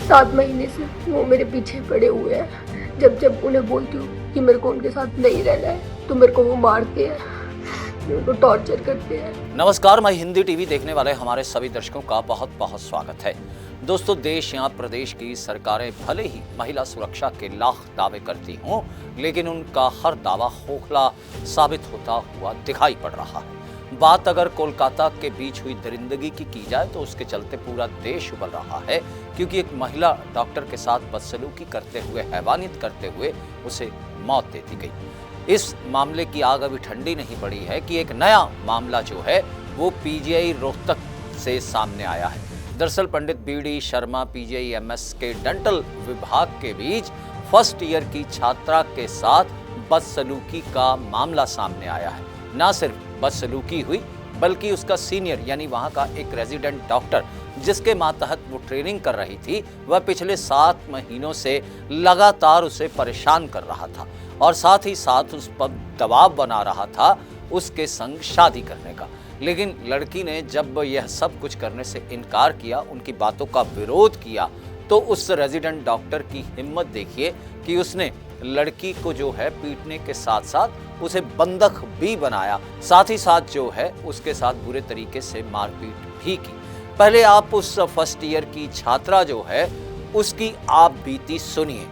7 महीने से वो मेरे पीछे पड़े हुए हैं। जब जब उन्हें बोलती हूँ कि मेरे को उनके साथ नहीं रहना है तो मेरे को वो मारते हैं, मेरे को टॉर्चर करते हैं। नमस्कार, मैं हिंदी टीवी देखने वाले हमारे सभी दर्शकों का बहुत बहुत स्वागत है। दोस्तों, देश या प्रदेश की सरकारें भले ही महिला सुरक्षा के लाख दावे करती हों, लेकिन उनका हर दावा खोखला साबित होता हुआ दिखाई पड़ रहा है। बात अगर कोलकाता के बीच हुई दरिंदगी की जाए तो उसके चलते पूरा देश उबल रहा है, क्योंकि एक महिला डॉक्टर के साथ बदसलूकी करते हुए, हैवानियत करते हुए उसे मौत दे दी गई। इस मामले की आग अभी ठंडी नहीं पड़ी है कि एक नया मामला जो है वो पीजीआई रोहतक से सामने आया है। दरअसल पंडित बीडी शर्मा पीजीआई-एमएस के डेंटल विभाग के बीच फर्स्ट ईयर की छात्रा के साथ बदसलूकी का मामला सामने आया है। न सिर्फ बदसलूकी हुई, बल्कि उसका सीनियर यानी वहां का एक रेजिडेंट डॉक्टर जिसके मातहत वो ट्रेनिंग कर रही थी, वह पिछले 7 महीनों से लगातार उसे परेशान कर रहा था और साथ ही साथ उस पर दबाव बना रहा था उसके संग शादी करने का। लेकिन लड़की ने जब यह सब कुछ करने से इनकार किया, उनकी बातों का विरोध किया, तो उस रेजिडेंट डॉक्टर की हिम्मत देखिए कि उसने लड़की को जो है पीटने के साथ साथ उसे बंधक भी बनाया, साथ ही साथ जो है उसके साथ बुरे तरीके से मारपीट भी की। पहले आप उस फर्स्ट ईयर की छात्रा जो है उसकी आप बीती सुनिए।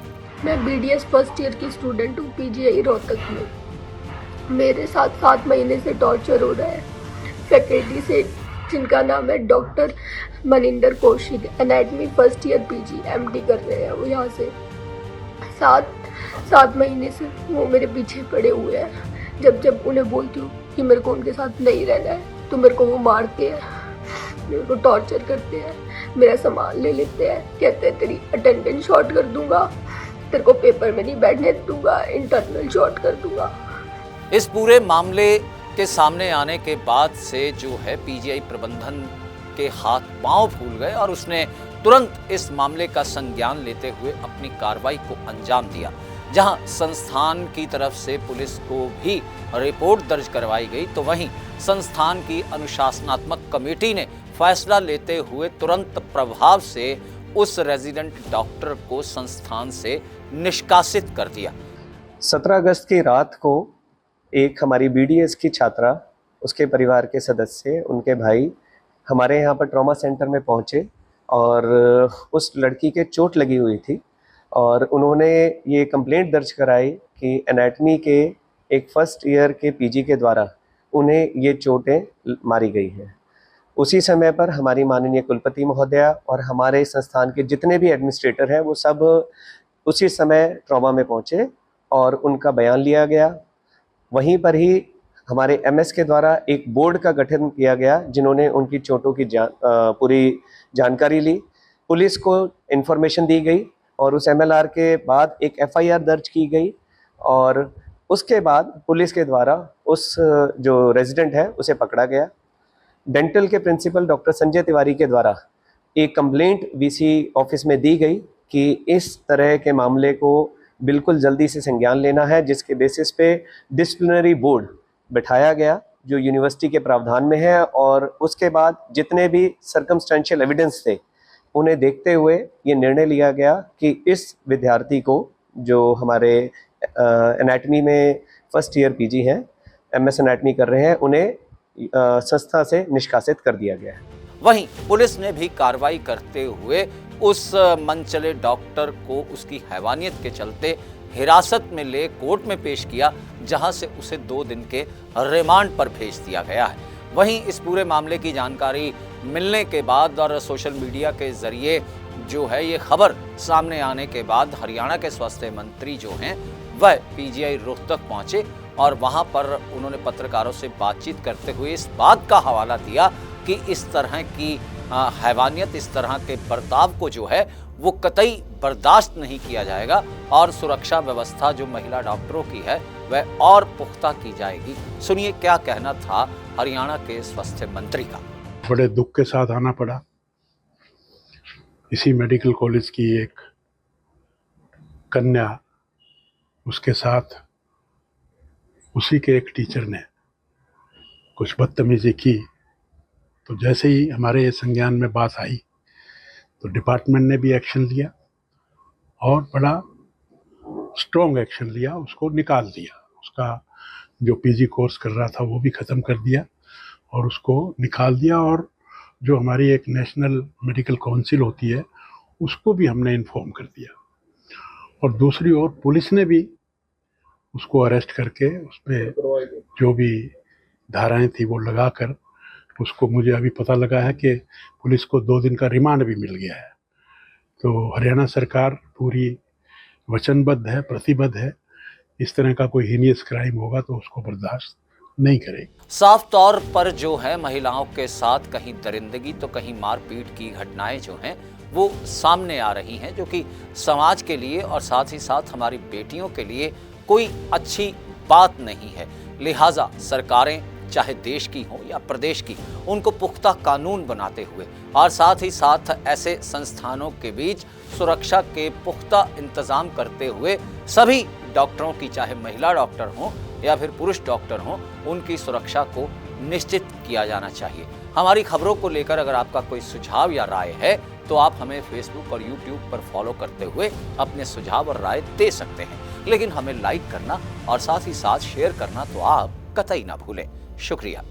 मैं बीडीएस फर्स्ट ईयर की स्टूडेंट हूँ पीजीआई रोहतक में। मेरे साथ 7 महीने से टॉर्चर हो रहा है फैकल्टी से, जिनका नाम है doctor Maninder Kaushik. Anatomy first year PG MD कर रहे हैं वो यहाँ से। 7 महीने से वो मेरे पीछे पड़े हुए हैं। जब जब उन्हें बोलती हूँ कि मेरे को उनके साथ नहीं रहना है तो मेरे को वो मारते हैं, मेरे को टॉर्चर करते हैं, मेरा सामान ले लेते हैं, कहते हैं तेरी अटेंडेंस शॉर्ट कर दूंगा, तेरे को पेपर में नहीं बैठने दूंगा, इंटरनल शॉर्ट कर दूंगा। इस पूरे मामले के सामने आने के बाद से जो है पीजीआई प्रबंधन के हाथ पांव फूल गए और उसने तुरंत इस मामले का संज्ञान लेते हुए अपनी कार्रवाई को अंजाम दिया। जहां संस्थान की तरफ से पुलिस को भी रिपोर्ट दर्ज करवाई गई, तो वहीं संस्थान की अनुशासनात्मक कमेटी ने फैसला लेते हुए तुरंत प्रभाव से उस रेजिडेंट डॉक्टर को संस्थान से निष्कासित कर दिया। 17 अगस्त की रात को एक हमारी बीडीएस की छात्रा, उसके परिवार के सदस्य, उनके भाई हमारे यहाँ पर ट्रॉमा सेंटर में पहुँचे और उस लड़की के चोट लगी हुई थी और उन्होंने ये कंप्लेंट दर्ज कराई कि एनाटमी के एक फर्स्ट ईयर के पीजी के द्वारा उन्हें ये चोटें मारी गई हैं। उसी समय पर हमारी माननीय कुलपति महोदया और हमारे संस्थान के जितने भी एडमिनिस्ट्रेटर हैं वो सब उसी समय ट्रॉमा में पहुँचे और उनका बयान लिया गया। वहीं पर ही हमारे एमएस के द्वारा एक बोर्ड का गठन किया गया जिन्होंने उनकी चोटों की पूरी जानकारी ली। पुलिस को इन्फॉर्मेशन दी गई और उस एमएलआर के बाद एक एफआईआर दर्ज की गई और उसके बाद पुलिस के द्वारा उस जो रेजिडेंट है उसे पकड़ा गया। डेंटल के प्रिंसिपल डॉक्टर संजय तिवारी के द्वारा एक कंप्लेंट वीसी ऑफिस में दी गई कि इस तरह के मामले को बिल्कुल जल्दी से संज्ञान लेना है, जिसके बेसिस पे डिसिप्लिनरी बोर्ड बिठाया गया जो यूनिवर्सिटी के प्रावधान में है और उसके बाद जितने भी सर्कमस्टेंशियल एविडेंस थे उन्हें देखते हुए ये निर्णय लिया गया कि इस विद्यार्थी को, जो हमारे एनाटमी में फर्स्ट ईयर पीजी हैं, एमएस एनाटमी कर रहे हैं, उन्हें संस्था से निष्कासित कर दिया गया है। वहीं पुलिस ने भी कार्रवाई करते हुए उस मनचले डॉक्टर को उसकी हैवानियत के चलते हिरासत में ले कोर्ट में पेश किया, जहां से उसे 2 दिन के रिमांड पर भेज दिया गया है। वहीं इस पूरे मामले की जानकारी मिलने के बाद और सोशल मीडिया के जरिए जो है ये खबर सामने आने के बाद हरियाणा के स्वास्थ्य मंत्री जो हैं वह पीजीआई रोहतक पहुंचे और वहां पर उन्होंने पत्रकारों से बातचीत करते हुए इस बात का हवाला दिया कि इस तरह की हैवानियत, इस तरह के बर्ताव को जो है वो कतई बर्दाश्त नहीं किया जाएगा और सुरक्षा व्यवस्था जो महिला डॉक्टरों की है वह और पुख्ता की जाएगी। सुनिए क्या कहना था हरियाणा के स्वास्थ्य मंत्री का। बड़े दुख के साथ आना पड़ा। इसी मेडिकल कॉलेज की एक कन्या, उसके साथ उसी के एक टीचर ने कुछ बदतमीजी की, तो जैसे ही हमारे संज्ञान में बात आई तो डिपार्टमेंट ने भी एक्शन लिया और बड़ा स्ट्रॉन्ग एक्शन लिया, उसको निकाल दिया। उसका जो पीजी कोर्स कर रहा था वो भी ख़त्म कर दिया और उसको निकाल दिया। और जो हमारी एक नेशनल मेडिकल काउंसिल होती है उसको भी हमने इन्फॉर्म कर दिया। और दूसरी ओर पुलिस ने भी उसको अरेस्ट करके उस पर जो भी धाराएं थी वो लगाकर उसको, मुझे अभी पता लगा है कि पुलिस को 2 दिन का रिमांड भी मिल गया है। तो हरियाणा सरकार पूरी वचनबद्ध है, प्रतिबद्ध है। इस तरह का कोई हीनियस क्राइम होगा तो उसको बर्दाश्त नहीं करेगी। साफ तौर पर जो है महिलाओं के साथ कहीं दरिंदगी तो कहीं मारपीट की घटनाएं जो हैं वो सामने आ रही हैं, जो कि समाज के लिए और साथ ही साथ हमारी बेटियों के लिए कोई अच्छी बात नहीं है। लिहाजा सरकारें चाहे देश की हो या प्रदेश की, उनको पुख्ता कानून बनाते हुए और साथ ही साथ ऐसे संस्थानों के बीच सुरक्षा के पुख्ता इंतजाम करते हुए सभी डॉक्टरों की, चाहे महिला डॉक्टर हों या फिर पुरुष डॉक्टर हों, उनकी सुरक्षा को निश्चित किया जाना चाहिए। हमारी खबरों को लेकर अगर आपका कोई सुझाव या राय है तो आप हमें फेसबुक और यूट्यूब पर फॉलो करते हुए अपने सुझाव और राय दे सकते हैं, लेकिन हमें लाइक करना और साथ ही साथ शेयर करना तो आप कतई ना भूलें। शुक्रिया।